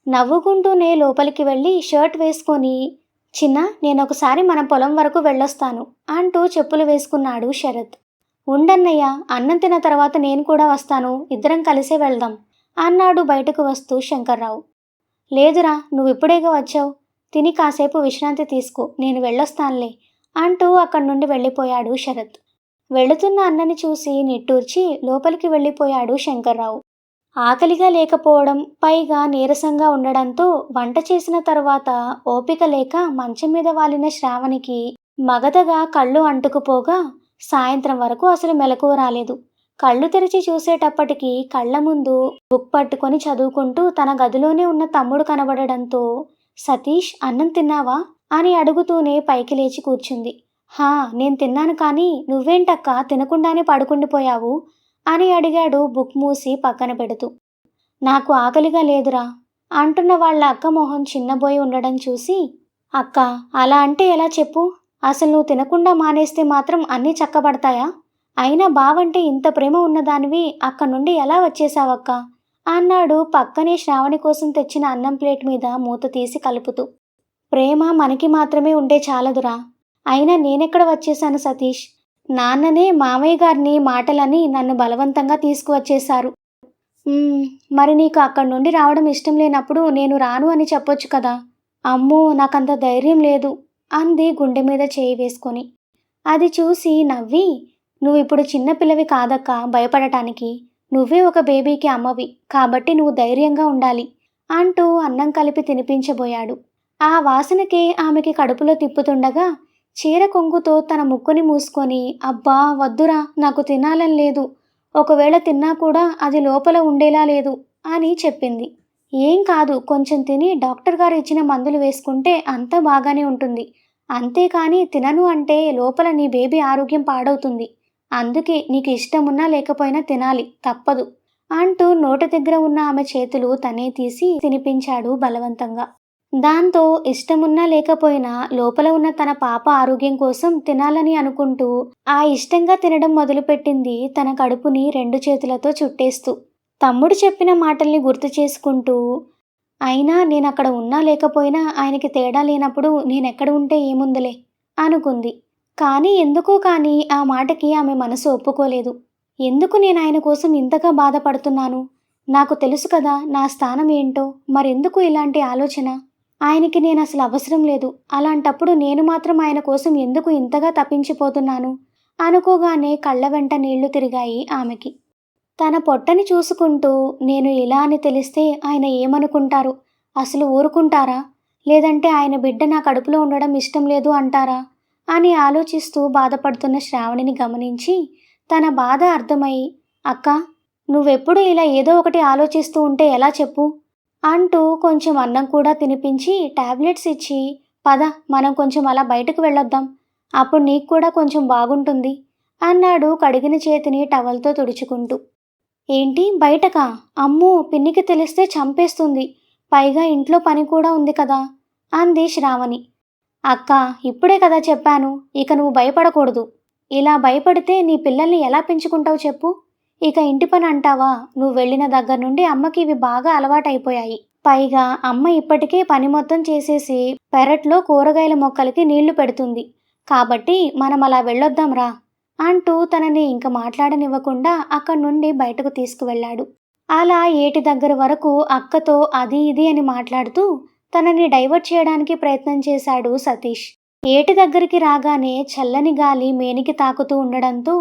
[SPEAKER 1] నవ్వుకుంటూనే లోపలికి వెళ్ళి షర్ట్ వేసుకొని, చిన్న నేనొకసారి మన పొలం వరకు వెళ్ళొస్తాను అంటూ చెప్పులు వేసుకున్నాడు శరత్. ఉండన్నయ్య, అన్నం తిన్న తర్వాత నేను కూడా వస్తాను, ఇద్దరం కలిసే వెళ్దాం అన్నాడు బయటకు వస్తూ శంకర్రావు. లేదురా, నువ్విప్పుడేగా వచ్చావు, తిని కాసేపు విశ్రాంతి తీసుకో, నేను వెళ్ళొస్తానులే అంటూ అక్కడి నుండి వెళ్ళిపోయాడు శరత్. వెళుతున్న అన్నని చూసి నిట్టూర్చి లోపలికి వెళ్ళిపోయాడు శంకర్రావు. ఆకలిగా లేకపోవడం, పైగా నీరసంగా ఉండడంతో వంట చేసిన తర్వాత ఓపిక లేక మంచం మీద వాలిన శ్రావణికి మగతగా కళ్ళు అంటుకుపోగా సాయంత్రం వరకు అసలు మెలకువ రాలేదు. కళ్ళు తెరిచి చూసేటప్పటికి కళ్ళ ముందు బుక్ పట్టుకొని చదువుకుంటూ తన గదిలోనే ఉన్న తమ్ముడు కనబడడంతో, సతీష్ అన్నం తిన్నావా అని అడుగుతూనే పైకి లేచి కూర్చుంది. హా, నేను తిన్నాను, కానీ నువ్వేంటక్కా తినకుండానే పడుకుండిపోయావు అని అడిగాడు బుక్ మూసి పక్కన పెడుతూ. నాకు ఆకలిగా లేదురా అంటున్న వాళ్ళ అక్క మొహం చిన్నబోయి ఉండడం చూసి, అక్క అలా అంటే ఎలా చెప్పు, అసలు నువ్వు తినకుండా మానేస్తే మాత్రం అన్నీ చక్కబడతాయా? అయినా బావంటే ఇంత ప్రేమ ఉన్నదానివి అక్కడి నుండి ఎలా వచ్చేశావక్క అన్నాడు పక్కనే శ్రావణి కోసం తెచ్చిన అన్నం ప్లేట్ మీద మూత తీసి కలుపుతూ. ప్రేమ మనకి మాత్రమే ఉంటే చాలదురా, అయినా నేనెక్కడ వచ్చేశాను సతీష్, నాన్ననే మామయ్య గారిని మాటలని నన్ను బలవంతంగా తీసుకువచ్చేశారు. మరి నీకు అక్కడి నుండి రావడం ఇష్టం లేనప్పుడు నేను రాను అని చెప్పొచ్చు కదా. అమ్మో, నాకంత ధైర్యం లేదు అంది గుండె మీద చేయి వేసుకొని. అది చూసి నవ్వి, నువ్విప్పుడు చిన్నపిల్లవి కాదక్క భయపడటానికి, నువ్వే ఒక బేబీకి అమ్మవి, కాబట్టి నువ్వు ధైర్యంగా ఉండాలి అంటూ అన్నం కలిపి తినిపించబోయాడు. ఆ వాసనకే ఆమెకి కడుపులో తిప్పుతుండగా చీర కొంగుతో తన ముక్కుని మూసుకొని, అబ్బా వద్దురా, నాకు తినాలని లేదు, ఒకవేళ తిన్నా కూడా అది లోపల ఉండేలా లేదు అని చెప్పింది. ఏం కాదు, కొంచెం తిని డాక్టర్ గారు ఇచ్చిన మందులు వేసుకుంటే అంతా బాగానే ఉంటుంది, అంతేకాని తినను అంటే లోపల నీ బేబీ ఆరోగ్యం పాడవుతుంది, అందుకే నీకు ఇష్టమున్నా లేకపోయినా తినాలి, తప్పదు అంటూ నోటి దగ్గర ఉన్న ఆమె చేతులు తనే తీసి తినిపించాడు బలవంతంగా. దాంతో ఇష్టమున్నా లేకపోయినా లోపల ఉన్న తన పాప ఆరోగ్యం కోసం తినాలని అనుకుంటూ ఆ ఇష్టంగా తినడం మొదలుపెట్టింది, తన కడుపుని 2 చేతులతో చుట్టేస్తూ. తమ్ముడు చెప్పిన మాటల్ని గుర్తు చేసుకుంటూ, అయినా నేనక్కడ ఉన్నా లేకపోయినా ఆయనకి తేడా లేనప్పుడు నేనెక్కడ ఉంటే ఏముందులే అనుకుంది. కానీ ఎందుకో కానీ ఆ మాటకి ఆమె మనసు ఒప్పుకోలేదు. ఎందుకు నేను ఆయన కోసం ఇంతగా బాధపడుతున్నాను? నాకు తెలుసు కదా నా స్థానం ఏంటో, మరెందుకు ఇలాంటి ఆలోచన? ఆయనకి నేను అసలు అవసరం లేదు, అలాంటప్పుడు నేను మాత్రం ఆయన కోసం ఎందుకు ఇంతగా తప్పించిపోతున్నాను అనుకోగానే కళ్ళ వెంట నీళ్లు తిరిగాయి ఆమెకి. తన పొట్టని చూసుకుంటూ, నేను ఇలా అని తెలిస్తే ఆయన ఏమనుకుంటారు, అసలు ఊరుకుంటారా, లేదంటే ఆయన బిడ్డ నా కడుపులో ఉండడం ఇష్టం లేదు అంటారా అని ఆలోచిస్తూ బాధపడుతున్న శ్రావణిని గమనించి తన బాధ అర్థమై, అక్క నువ్వెప్పుడు ఇలా ఏదో ఒకటి ఆలోచిస్తూ ఉంటే ఎలా చెప్పు అంటూ కొంచెం అన్నం కూడా తినిపించి టాబ్లెట్స్ ఇచ్చి, పద మనం కొంచెం అలా బయటకు వెళ్ళొద్దాం అప్పుడు నీకు కూడా కొంచెం బాగుంటుంది అన్నాడు కడిగిన చేతిని టవల్తో తుడుచుకుంటూ. ఏంటి బయటకా? అమ్మో, పిన్నికి తెలిస్తే చంపేస్తుంది. పైగా ఇంట్లో పని కూడా ఉంది కదా అంది శ్రావణి. అక్క, ఇప్పుడే కదా చెప్పాను, ఇక నువ్వు భయపడకూడదు. ఇలా భయపడితే నీ పిల్లల్ని ఎలా పెంచుకుంటావు చెప్పు? ఇక ఇంటి పని అంటావా? నువ్వు వెళ్ళిన దగ్గర నుండి అమ్మకి ఇవి బాగా అలవాటైపోయాయి. పైగా అమ్మ ఇప్పటికే పని మొత్తం చేసేసి పెరట్లో కూరగాయల మొక్కలకి నీళ్లు పెడుతుంది. కాబట్టి మనం అలా వెళ్ళొద్దాంరా అంటూ తనని ఇంక మాట్లాడనివ్వకుండా అక్కడి నుండి బయటకు తీసుకువెళ్ళాడు. అలా ఏటి దగ్గర వరకు అక్కతో అది ఇది అని మాట్లాడుతూ తనని డైవర్ట్ చేయడానికి ప్రయత్నం చేశాడు సతీష్. ఏటి దగ్గరికి రాగానే చల్లని గాలి మేనికి తాకుతూ ఉండడంతో,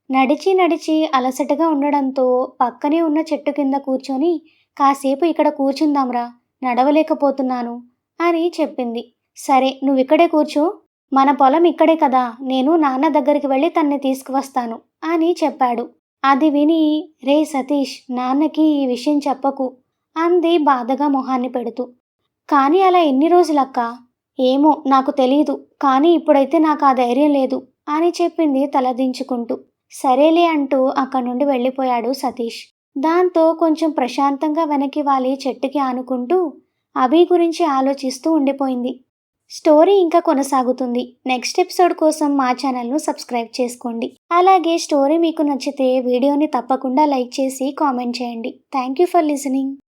[SPEAKER 1] నడిచి నడిచి అలసటగా ఉండడంతో పక్కనే ఉన్న చెట్టు కింద కూర్చొని కాసేపు ఇక్కడ కూర్చుందాంరా, నడవలేకపోతున్నాను అని చెప్పింది. సరే, నువ్విక్కడే కూర్చో, మన పొలం ఇక్కడే కదా, నేను నాన్న దగ్గరికి వెళ్ళి తన్ని తీసుకువస్తాను అని చెప్పాడు. అది విని, రే సతీష్, నాన్నకి ఈ విషయం చెప్పకు అంది బాధగా మొహాన్ని పెడుతూ. కానీ అలా ఎన్ని రోజులక్కా? ఏమో నాకు తెలీదు, కానీ ఇప్పుడైతే నాకు ఆ ధైర్యం లేదు అని చెప్పింది తలదించుకుంటూ. సరేలే అంటూ అక్కడి నుండి వెళ్ళిపోయాడు సతీష్. దాంతో కొంచెం ప్రశాంతంగా వెనక్కి వాలి చెట్టుకి ఆనుకుంటూ అభి గురించి ఆలోచిస్తూ ఉండిపోయింది. స్టోరీ ఇంకా కొనసాగుతుంది. నెక్స్ట్ ఎపిసోడ్ కోసం మా ఛానల్ను సబ్స్క్రైబ్ చేసుకోండి. అలాగే స్టోరీ మీకు నచ్చితే వీడియోని తప్పకుండా లైక్ చేసి కామెంట్ చేయండి. Thank you for listening.